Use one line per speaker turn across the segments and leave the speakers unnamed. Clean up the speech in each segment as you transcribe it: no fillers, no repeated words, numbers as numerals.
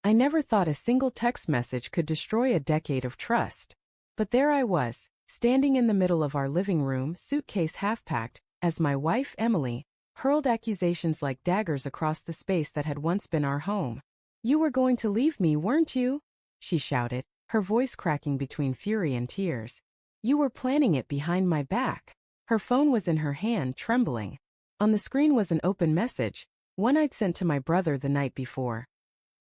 I never thought a single text message could destroy a decade of trust. But there I was, standing in the middle of our living room, suitcase half-packed, as my wife, Emily, hurled accusations like daggers across the space that had once been our home. "You were going to leave me, weren't you?" she shouted, her voice cracking between fury and tears. "You were planning it behind my back." Her phone was in her hand, trembling. On the screen was an open message, one I'd sent to my brother the night before.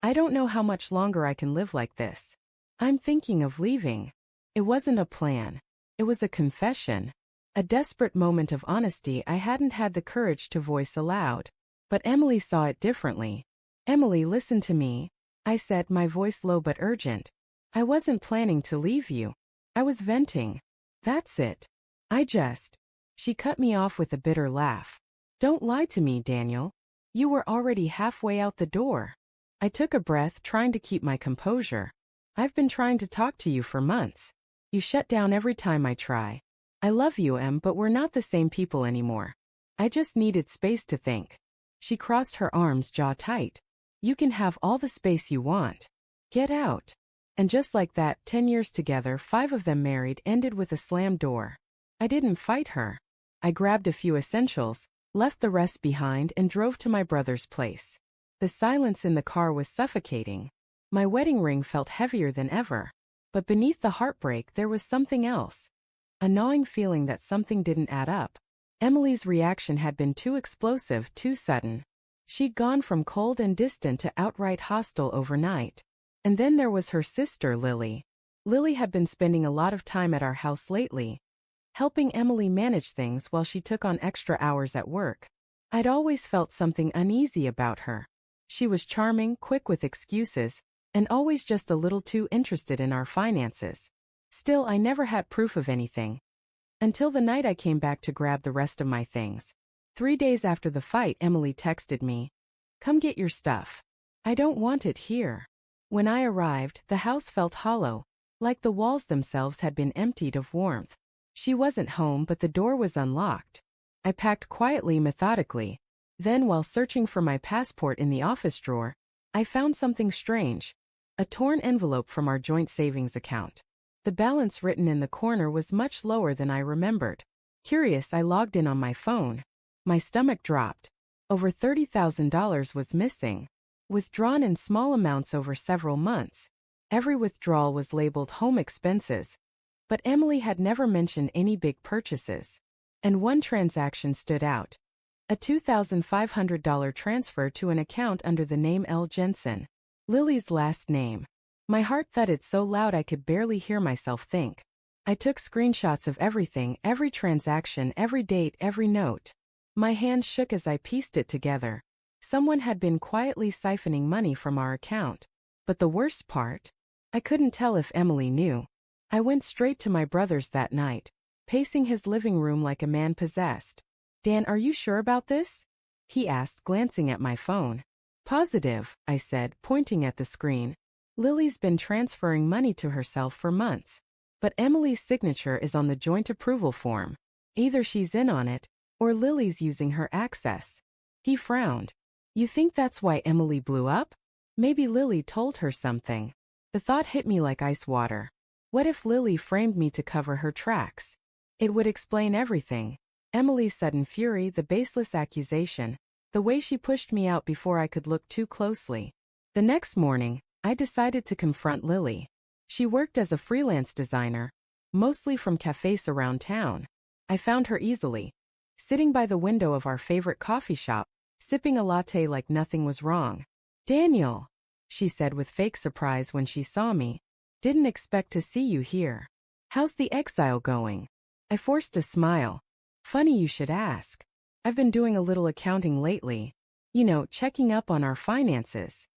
"I don't know how much longer I can live like this. I'm thinking of leaving." It wasn't a plan. It was a confession. A desperate moment of honesty I hadn't had the courage to voice aloud. But Emily saw it differently. "Emily, listen to me," I said, my voice low but urgent. "I wasn't planning to leave you. I was venting. That's it. She cut me off with a bitter laugh. "Don't lie to me, Daniel. You were already halfway out the door." I took a breath, trying to keep my composure. "I've been trying to talk to you for months. You shut down every time I try. I love you, Em, but we're not the same people anymore. I just needed space to think." She crossed her arms, jaw tight. "You can have all the space you want. Get out." And just like that, 10 years together, 5 of them married, ended with a slammed door. I didn't fight her. I grabbed a few essentials, left the rest behind, and drove to my brother's place. The silence in the car was suffocating. My wedding ring felt heavier than ever. But beneath the heartbreak there was something else. A gnawing feeling that something didn't add up. Emily's reaction had been too explosive, too sudden. She'd gone from cold and distant to outright hostile overnight. And then there was her sister, Lily. Lily had been spending a lot of time at our house lately, helping Emily manage things while she took on extra hours at work. I'd always felt something uneasy about her. She was charming, quick with excuses, and always just a little too interested in our finances. Still, I never had proof of anything. Until the night I came back to grab the rest of my things. 3 days after the fight, Emily texted me, "Come get your stuff. I don't want it here." When I arrived, the house felt hollow, like the walls themselves had been emptied of warmth. She wasn't home, but the door was unlocked. I packed quietly, methodically. Then, while searching for my passport in the office drawer, I found something strange. A torn envelope from our joint savings account. The balance written in the corner was much lower than I remembered. Curious, I logged in on my phone. My stomach dropped. Over $30,000 was missing. Withdrawn in small amounts over several months. Every withdrawal was labeled home expenses. But Emily had never mentioned any big purchases. And one transaction stood out. A $2,500 transfer to an account under the name L. Jensen. Lily's last name. My heart thudded so loud I could barely hear myself think. I took screenshots of everything, every transaction, every date, every note. My hands shook as I pieced it together. Someone had been quietly siphoning money from our account. But the worst part? I couldn't tell if Emily knew. I went straight to my brother's that night, pacing his living room like a man possessed. "Dan, are you sure about this?" he asked, glancing at my phone. "Positive," I said, pointing at the screen. "Lily's been transferring money to herself for months. But Emily's signature is on the joint approval form. Either she's in on it, or Lily's using her access." He frowned. "You think that's why Emily blew up? Maybe Lily told her something." The thought hit me like ice water. What if Lily framed me to cover her tracks? It would explain everything. Emily's sudden fury, the baseless accusation, the way she pushed me out before I could look too closely. The next morning, I decided to confront Lily. She worked as a freelance designer, mostly from cafes around town. I found her easily, sitting by the window of our favorite coffee shop, sipping a latte like nothing was wrong. "Daniel," she said with fake surprise when she saw me. "Didn't expect to see you here. How's the exile going?" I forced a smile. "Funny you should ask. I've been doing a little accounting lately. Checking up on our finances."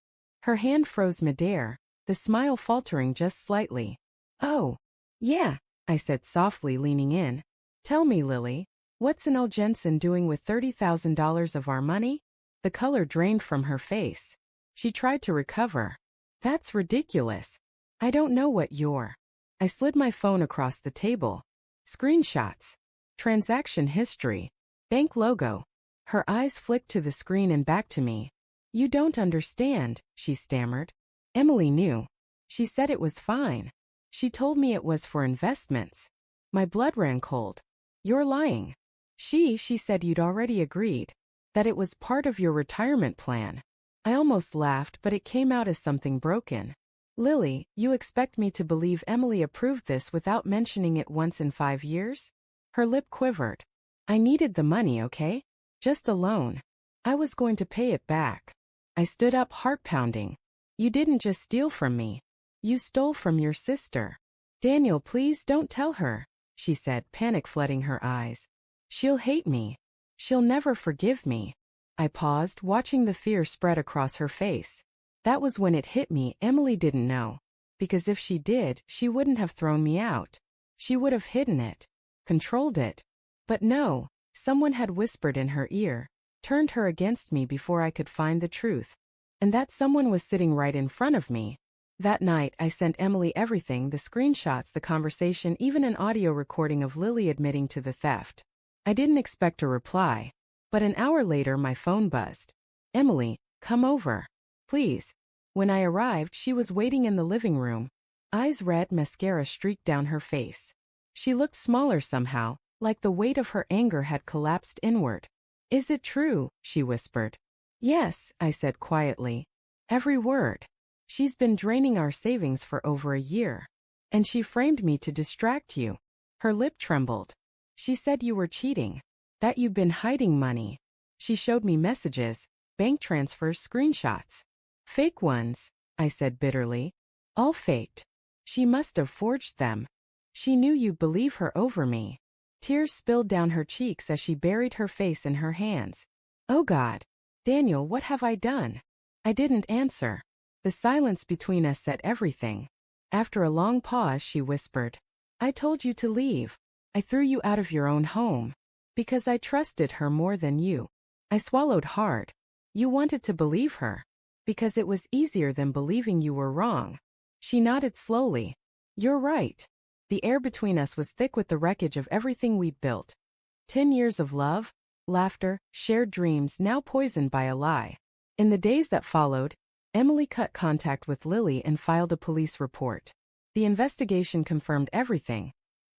Her hand froze midair, the smile faltering just slightly. "Oh, yeah," I said softly, leaning in. "Tell me, Lily, what's L. Jensen doing with $30,000 of our money?" The color drained from her face. She tried to recover. "That's ridiculous. I don't know what you're." I slid my phone across the table. Screenshots. Transaction history. Bank logo. Her eyes flicked to the screen and back to me. "You don't understand," she stammered. Emily knew. She said it was fine. She told me it was for investments. My blood ran cold. You're lying. She said you'd already agreed. That it was part of your retirement plan. I almost laughed, but it came out as something broken. Lily, you expect me to believe Emily approved this without mentioning it once in 5 years? Her lip quivered. I needed the money, okay? Just a loan. I was going to pay it back. I stood up, heart pounding. You didn't just steal from me. You stole from your sister. Daniel, please don't tell her, she said, panic flooding her eyes. She'll hate me. She'll never forgive me. I paused, watching the fear spread across her face. That was when it hit me. Emily didn't know. Because if she did, she wouldn't have thrown me out. She would have hidden it. Controlled it. But no, someone had whispered in her ear, turned her against me before I could find the truth. And that someone was sitting right in front of me. That night, I sent Emily everything, the screenshots, the conversation, even an audio recording of Lily admitting to the theft. I didn't expect a reply. But an hour later, my phone buzzed. Emily, come over. Please. When I arrived, she was waiting in the living room. Eyes red, mascara streaked down her face. She looked smaller somehow, like the weight of her anger had collapsed inward. Is it true? She whispered. Yes, I said quietly. Every word. She's been draining our savings for over a year. And she framed me to distract you. Her lip trembled. She said you were cheating. That you'd been hiding money. She showed me messages, bank transfers, screenshots. Fake ones, I said bitterly. All faked. She must have forged them. She knew you'd believe her over me. Tears spilled down her cheeks as she buried her face in her hands. Oh God. Daniel, what have I done? I didn't answer. The silence between us said everything. After a long pause, she whispered. I told you to leave. I threw you out of your own home. Because I trusted her more than you. I swallowed hard. You wanted to believe her. Because it was easier than believing you were wrong. She nodded slowly. You're right. The air between us was thick with the wreckage of everything we'd built. 10 years of love, laughter, shared dreams, now poisoned by a lie. In the days that followed, Emily cut contact with Lily and filed a police report. The investigation confirmed everything.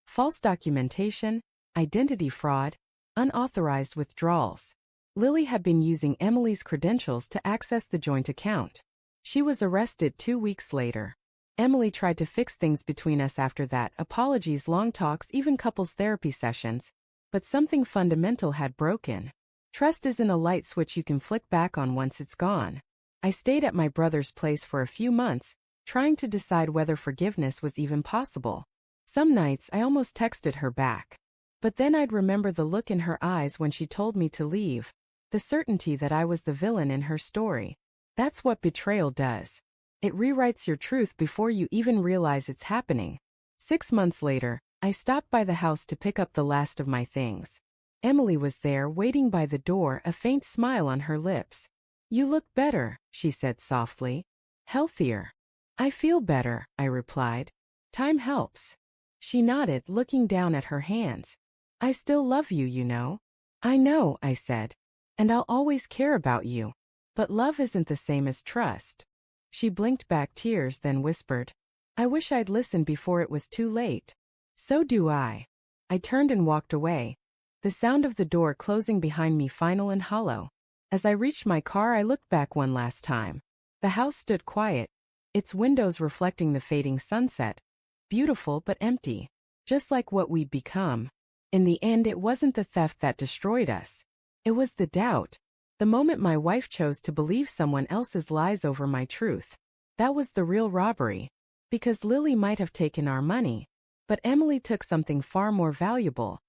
False documentation, identity fraud, unauthorized withdrawals. Lily had been using Emily's credentials to access the joint account. She was arrested 2 weeks later. Emily tried to fix things between us after that, apologies, long talks, even couples therapy sessions. But something fundamental had broken. Trust isn't a light switch you can flick back on once it's gone. I stayed at my brother's place for a few months, trying to decide whether forgiveness was even possible. Some nights I almost texted her back. But then I'd remember the look in her eyes when she told me to leave, the certainty that I was the villain in her story. That's what betrayal does. It rewrites your truth before you even realize it's happening. 6 months later, I stopped by the house to pick up the last of my things. Emily was there, waiting by the door, a faint smile on her lips. You look better, she said softly. Healthier. I feel better, I replied. Time helps. She nodded, looking down at her hands. I still love you, you know. I know, I said. And I'll always care about you. But love isn't the same as trust. She blinked back tears, then whispered. I wish I'd listened before it was too late. So do I. I turned and walked away. The sound of the door closing behind me final and hollow. As I reached my car, I looked back one last time. The house stood quiet, its windows reflecting the fading sunset. Beautiful but empty. Just like what we'd become. In the end, it wasn't the theft that destroyed us. It was the doubt. The moment my wife chose to believe someone else's lies over my truth. That was the real robbery. Because Lily might have taken our money. But Emily took something far more valuable.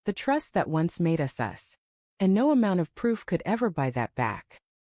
The trust that once made us us. And no amount of proof could ever buy that back.